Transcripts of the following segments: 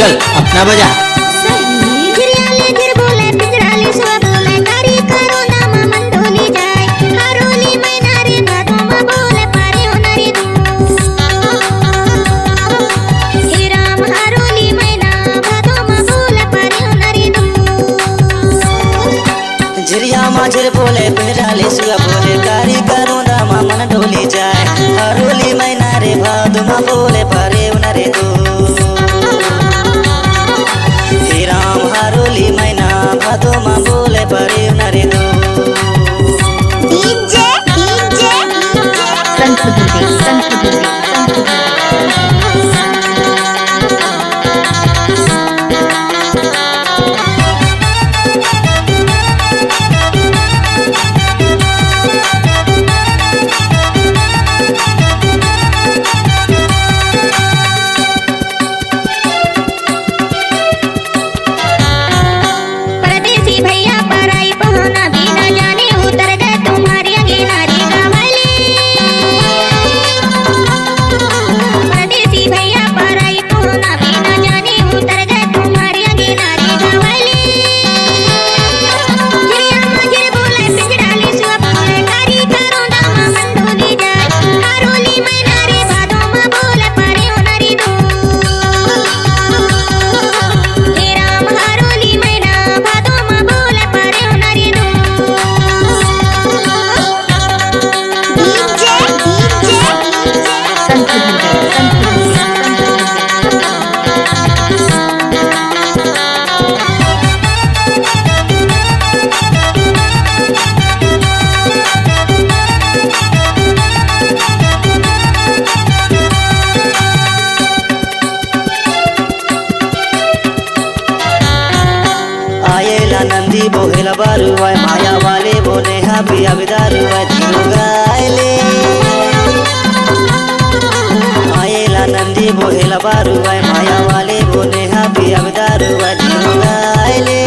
चल अपना बजा। झिरिया माझिर बोले पिंजराली सुआ बोले कारी करो दामा मन डोली जाए हरोली मैना रे भादुमा बोले पारे उनरे दो हे राम हरोली मैना भादुमा बोले पारे उनरे दो डीजे डीजे संत नंदी बोहेला बारुआय माया वाले बोले हापी अबिदारुआय तीनों गायले आयेला नंदी बोहेला बारुआय माया वाले बोले हापी अबिदारुआय तीनों गायले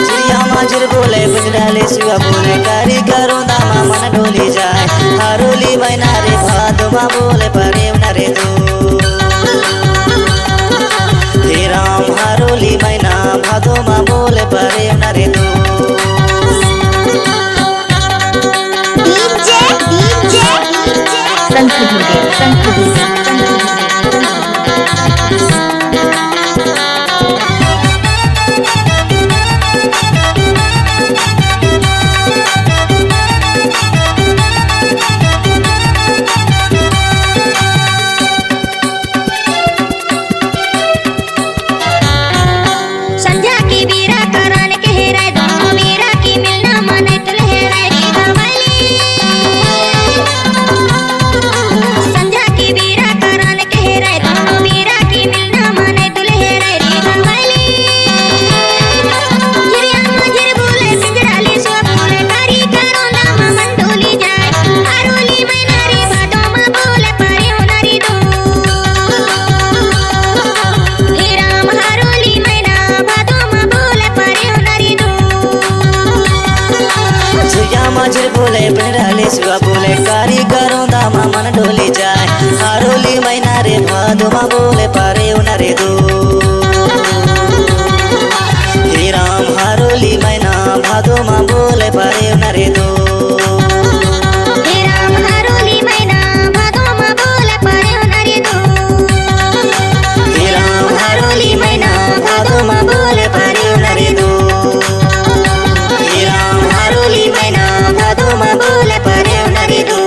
झिरिया माझिर बोले पिंजराली सुआ बोले कारी करो दामा मन डोली जाए हरोली मैना रे भादुमा बोले परे उनरे दो हे राम हरोली मैना भादुमा बोले परे उनरे दो डीजे डीजे संत माझिर बोले पिंजराली सुआ बोले कारी करो दामा मन डोली जाए हरोली मैना रे भादुमा बोले पारे उनरे दो हे राम हरोली मैना भादुमा बोले पारे उनरे दो हे राम हरोली मैना भादुमा बोले पारे उनरे दो हे राम हरोली मैना भादुमा बोले पारे उनरे दो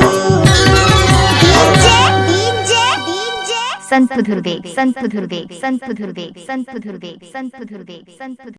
संत धुर्दे संत धुर्दे संत धुर्दे संत धुर्दे संत धुर्दे संत